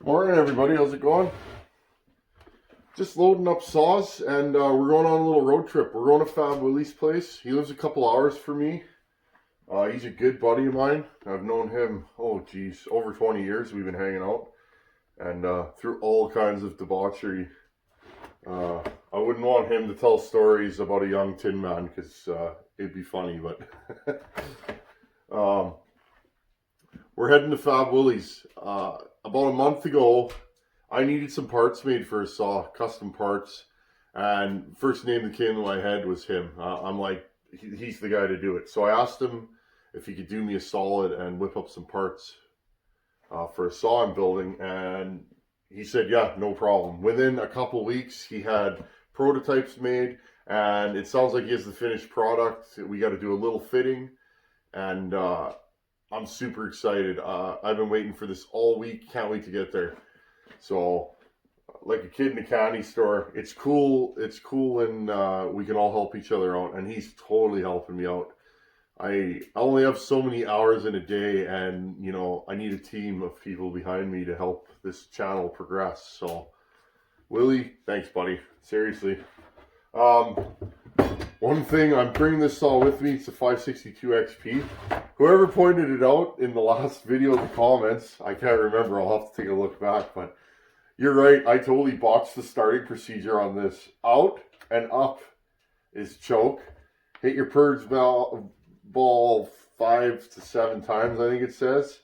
Morning everybody, how's it going? Just loading up saws and we're going on a little road trip. We're going to Fab Willy's place. He lives a couple hours from me. He's a good buddy of mine. I've known him, over 20 years we've been hanging out. And through all kinds of debauchery. I wouldn't want him to tell stories about a young Tinman because it'd be funny, but we're heading to Fab Willy's. About a month ago, I needed some parts made for a saw, custom parts, and first name that came to my head was him. I'm like, he's the guy to do it. So I asked him if he could do me a solid and whip up some parts for a saw I'm building, and he said, yeah, no problem. Within a couple weeks, he had prototypes made, and it sounds like he has the finished product. We got to do a little fitting, and I'm super excited. I've been waiting for this all week. Can't wait to get there. So, like a kid in a candy store, it's cool. It's cool when we can all help each other out, and he's totally helping me out. I only have so many hours in a day, and you know, I need a team of people behind me to help this channel progress. So, Willie, thanks, buddy. Seriously. One thing, I'm bringing this saw with me. It's a 562 XP. Whoever pointed it out in the last video in the comments, I can't remember. I'll have to take a look back, but you're right. I totally botched the starting procedure on this. Out and up is choke. Hit your purge ball 5 to 7 times, I think it says.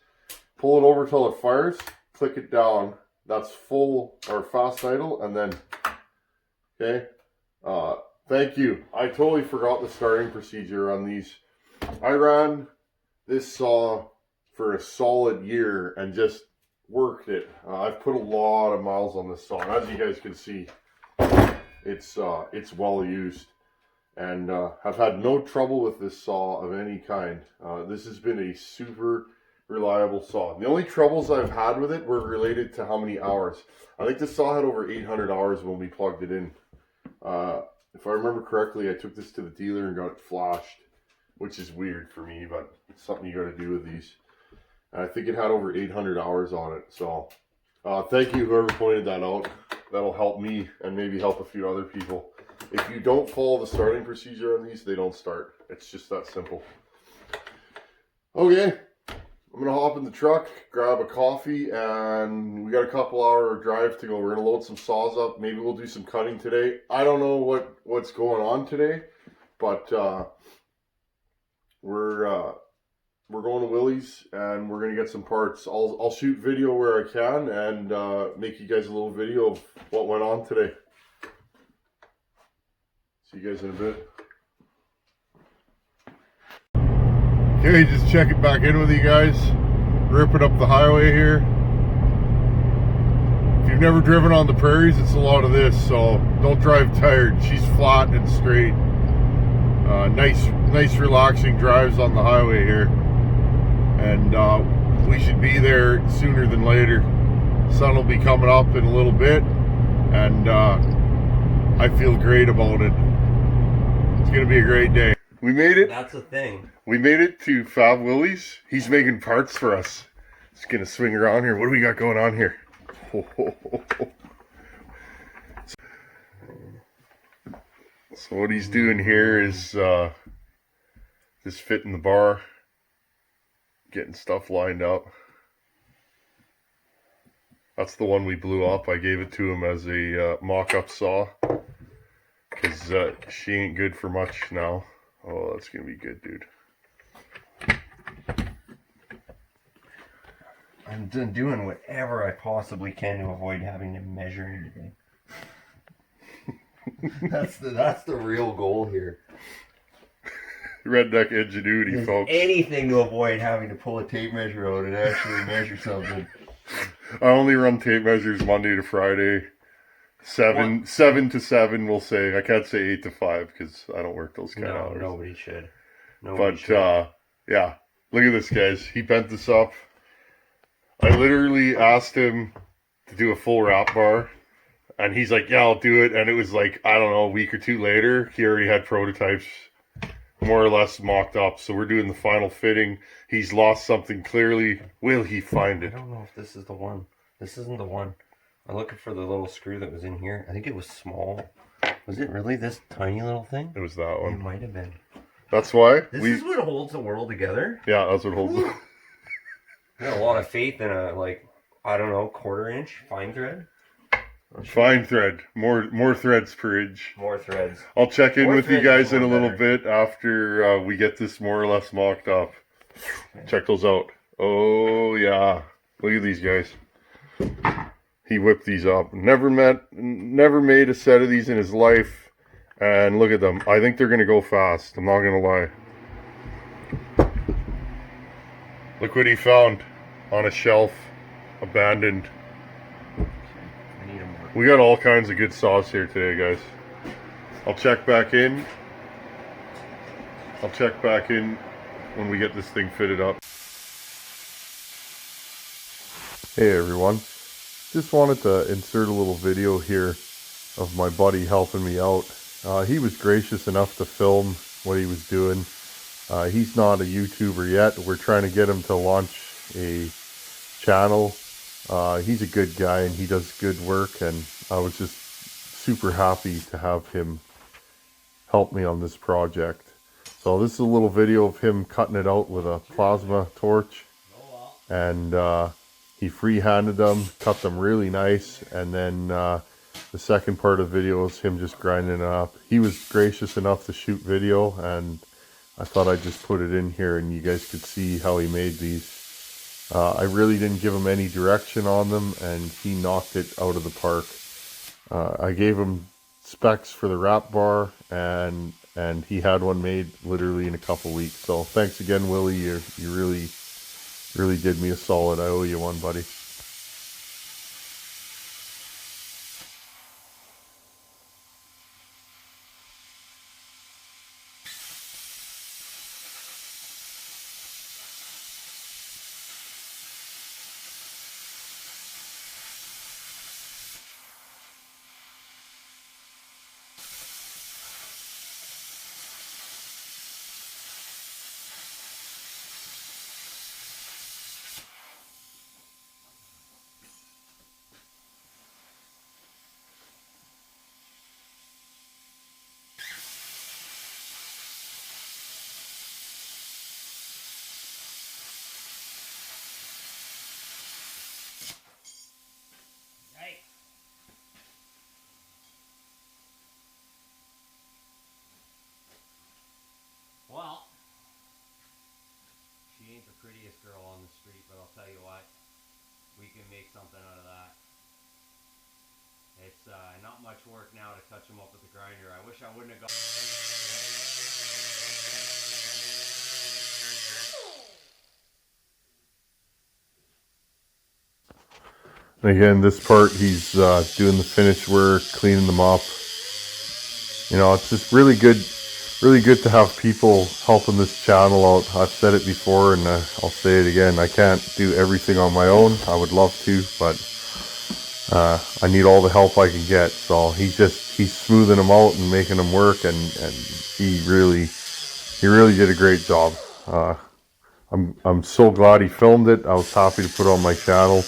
Pull it over till it fires. Click it down. That's full or fast idle, and then, okay. Thank you. I totally forgot the starting procedure on these. I ran this saw for a solid year and just worked it. I've put a lot of miles on this saw, and as you guys can see, it's well used, and I've had no trouble with this saw of any kind. This has been a super reliable saw. The only troubles I've had with it were related to how many hours. I think the saw had over 800 hours when we plugged it in. If I remember correctly, I took this to the dealer and got it flashed, which is weird for me, but it's something you got to do with these. And I think it had over 800 hours on it. So thank you, whoever pointed that out. That'll help me and maybe help a few other people. If you don't follow the starting procedure on these, they don't start. It's just that simple. Okay, I'm going to hop in the truck, grab a coffee, and we got a couple hour drive to go. We're going to load some saws up. Maybe we'll do some cutting today. I don't know what's going on today, but we're going to Willy's and we're going to get some parts. I'll shoot video where I can and make you guys a little video of what went on today. See you guys in a bit. Okay, just check it back in with you guys. Ripping up the highway here. If you've never driven on the prairies, it's a lot of this, so don't drive tired. She's flat and straight. Nice relaxing drives on the highway here. And we should be there sooner than later. Sun will be coming up in a little bit, and I feel great about it. It's gonna be a great day. We made it. That's a thing. We made it to Fab Willy's. He's making parts for us. Just gonna swing around here. What do we got going on here? So what he's doing here is just fitting the bar, getting stuff lined up. That's the one we blew up. I gave it to him as a mock-up saw because she ain't good for much now. Oh, that's gonna be good, dude. I'm doing whatever I possibly can to avoid having to measure anything. That's the real goal here. Redneck ingenuity, There's folks. anything to avoid having to pull a tape measure out and actually measure something. I only run tape measures Monday to Friday. 7 to 7, we'll say. I can't say 8 to 5 because I don't work those kind of hours. Nobody should. Yeah, look at this, guys. He bent this up. I literally asked him to do a full wrap bar, and he's like, yeah, I'll do it. And it was like, I don't know, a week or two later, he already had prototypes more or less mocked up. So we're doing the final fitting. He's lost something clearly. Will he find it? I don't know if this is the one. This isn't the one. I'm looking for the little screw that was in here. I think it was small. Was it really this tiny little thing? It was that one. It might have been. That's why This is what holds the world together. Yeah, that's what holds it. I got a lot of faith in a, like, I don't know, 1/4 inch fine thread. Fine thread. More threads per inch. More threads. I'll check in More with you threads guys is in a more little better. bit after we get this more or less mocked up. Check those out. Oh yeah. Look at these guys. He whipped these up. Never made a set of these in his life. And look at them. I think they're going to go fast. I'm not going to lie. Look what he found on a shelf. Abandoned. I need a more. We got all kinds of good sauce here today, guys. I'll check back in. When we get this thing fitted up. Hey everyone. Just wanted to insert a little video here of my buddy helping me out. He was gracious enough to film what he was doing. He's not a YouTuber yet. We're trying to get him to launch a channel. He's a good guy and he does good work, and I was just super happy to have him help me on this project. So this is a little video of him cutting it out with a plasma torch, and he free-handed them, cut them really nice, and then the second part of the video is him just grinding it up. He was gracious enough to shoot video, and I thought I'd just put it in here and you guys could see how he made these. I really didn't give him any direction on them, and he knocked it out of the park. I gave him specs for the wrap bar, and he had one made literally in a couple weeks. So thanks again, Willie. You really did me a solid. I owe you one, buddy. Well, she ain't the prettiest girl on the street, but I'll tell you what, we can make something out of that. It's not much work now to touch them up with the grinder. I wish I wouldn't have gone. Again, this part he's doing the finish work, cleaning them up. You know, it's just really good to have people helping this channel out. I've said it before and I'll say it again. I can't do everything on my own. I would love to, but I need all the help I can get. So he's smoothing them out and making them work, and he really did a great job. I'm so glad he filmed it. I was happy to put it on my channel,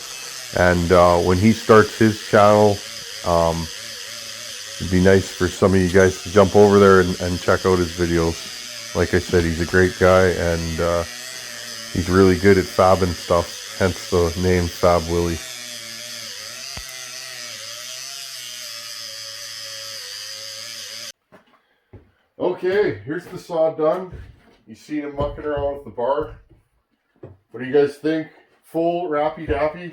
and when he starts his channel, it'd be nice for some of you guys to jump over there and check out his videos. Like I said, he's a great guy, and he's really good at fabbing stuff, hence the name Fab Willy. Okay, here's the saw done. You seen him mucking around with the bar. What do you guys think? Full rappy dappy?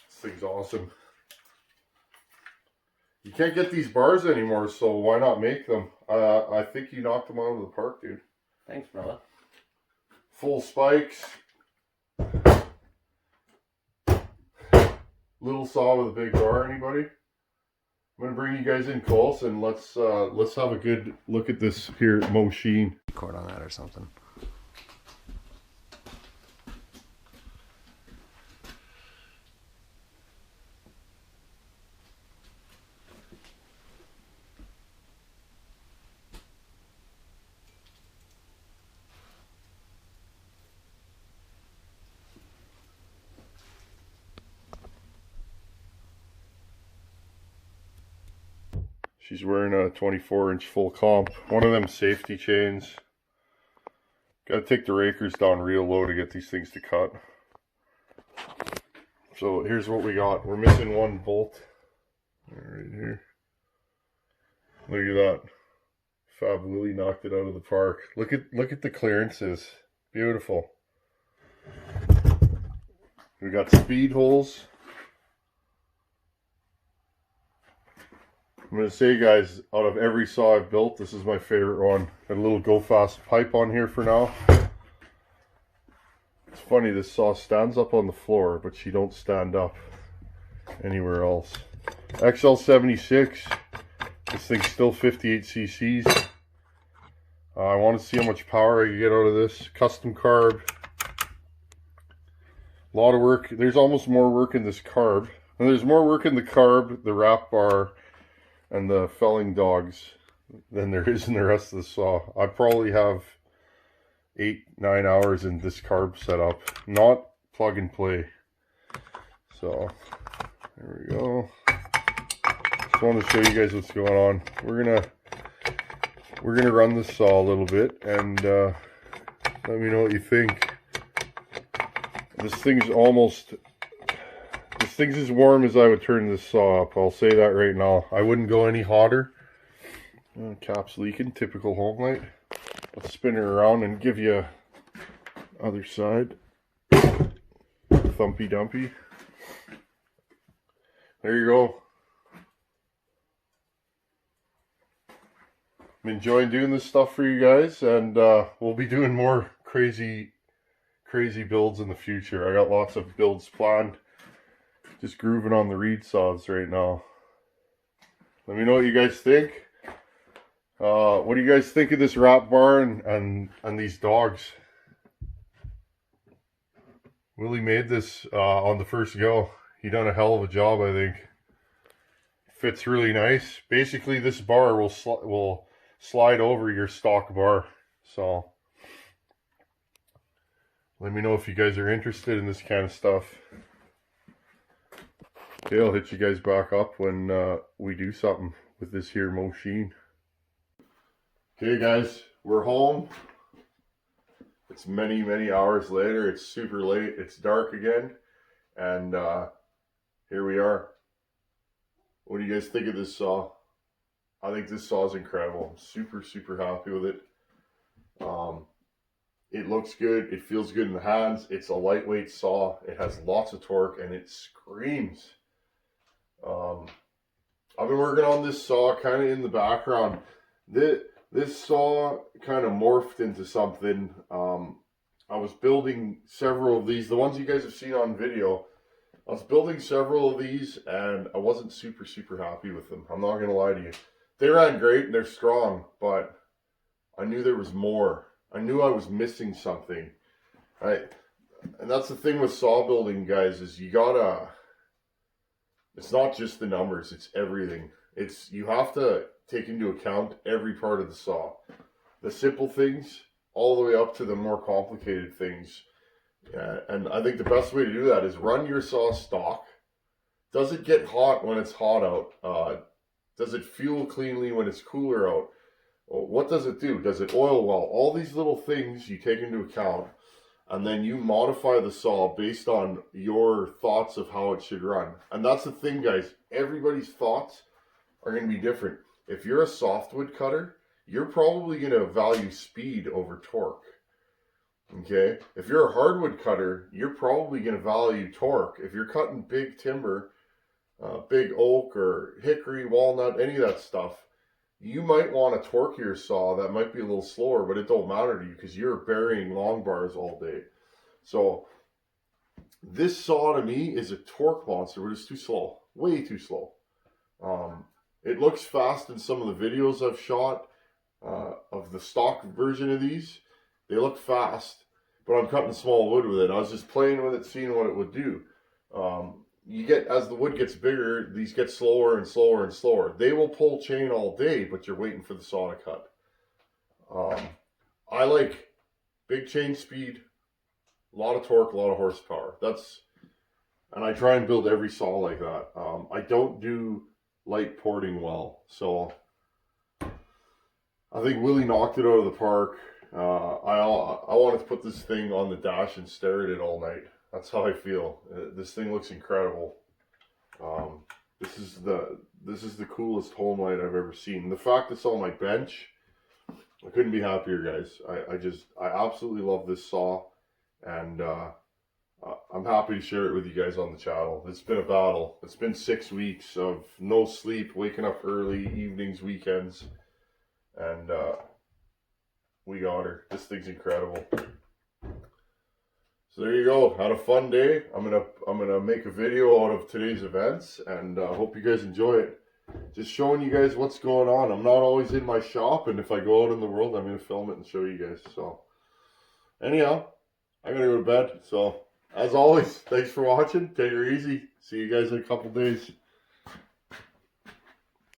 This thing's awesome. You can't get these bars anymore, so why not make them? I think you knocked them out of the park, dude. Thanks, brother. Full spikes. Little saw with a big bar, anybody? I'm gonna bring you guys in close and let's have a good look at this here machine. Record on that or something. She's wearing a 24-inch full comp. One of them safety chains. Gotta take the rakers down real low to get these things to cut. So here's what we got. We're missing one bolt. Right here. Look at that. Fab Willy knocked it out of the park. Look at the clearances. Beautiful. We got speed holes. I'm going to say, guys, out of every saw I've built, this is my favorite one. Got a little go fast pipe on here for now. It's funny, this saw stands up on the floor, but she don't stand up anywhere else. XL76. This thing's still 58 cc's. I want to see how much power I can get out of this. Custom carb. A lot of work. There's almost more work in this carb. And there's more work in the carb, the wrap bar, and the felling dogs than there is in the rest of the saw. I probably have 8-9 hours in this carb setup. Not plug and play. So, there we go. Just wanted to show you guys what's going on. We're gonna run the saw a little bit and let me know what you think. This thing's as warm as I would turn this saw up. I'll say that right now. I wouldn't go any hotter. Cap's leaking, typical Homelite. Let's spin her around and give you other side. Thumpy dumpy. There you go. I'm enjoying doing this stuff for you guys, and we'll be doing more crazy builds in the future. I got lots of builds planned. Just grooving on the reed saws right now. Let me know what you guys think. What do you guys think of this wrap bar and these dogs? Willie made this on the first go. He done a hell of a job, I think. Fits really nice. Basically, this bar will slide over your stock bar. So let me know if you guys are interested in this kind of stuff. Okay, I'll hit you guys back up when we do something with this here machine. Okay guys, we're home. It's many hours later. It's super late. It's dark again. And here we are. What do you guys think of this saw? I think this saw is incredible. I'm super happy with it. It looks good. It feels good in the hands. It's a lightweight saw. It has lots of torque and it screams. I've been working on this saw kind of in the background. This saw kind of morphed into something. I was building several of these. The ones you guys have seen on video. I was building several of these and I wasn't super happy with them. I'm not going to lie to you. They ran great and they're strong, but I knew there was more. I knew I was missing something. And that's the thing with saw building, guys, is you gotta, it's not just the numbers, it's everything. You have to take into account every part of the saw. The simple things all the way up to the more complicated things. And I think the best way to do that is run your saw stock. Does it get hot when it's hot out? Does it fuel cleanly when it's cooler out? What does it do? Does it oil well? All these little things you take into account, and then you modify the saw based on your thoughts of how it should run. And that's the thing, guys. Everybody's thoughts are going to be different. If you're a softwood cutter, you're probably going to value speed over torque. Okay? If you're a hardwood cutter, you're probably going to value torque. If you're cutting big timber, big oak or hickory, walnut, any of that stuff, you might want a torquier saw that might be a little slower, but it don't matter to you because you're burying long bars all day. So this saw to me is a torque monster, but it's too slow, way too slow. It looks fast in some of the videos I've shot of the stock version of these. They look fast, but I'm cutting small wood with it. I was just playing with it, seeing what it would do. You get, as the wood gets bigger, these get slower and slower and slower. They will pull chain all day, but you're waiting for the saw to cut. I like big chain speed, a lot of torque, a lot of horsepower. And I try and build every saw like that. I don't do light porting well. So I think Willie knocked it out of the park. I wanted to put this thing on the dash and stare at it all night. That's how I feel. This thing looks incredible. This is the coolest Homelite I've ever seen. The fact it's on my bench, I couldn't be happier, guys. I absolutely love this saw, and I'm happy to share it with you guys on the channel. It's been a battle. It's been 6 weeks of no sleep, waking up early, evenings, weekends, and we got her. This thing's incredible. So there you go. Had a fun day. I'm gonna make a video out of today's events, and hope you guys enjoy it. Just showing you guys what's going on. I'm not always in my shop, and if I go out in the world, I'm gonna film it and show you guys. So anyhow, I gotta go to bed. So as always, thanks for watching. Take her easy. See you guys in a couple days.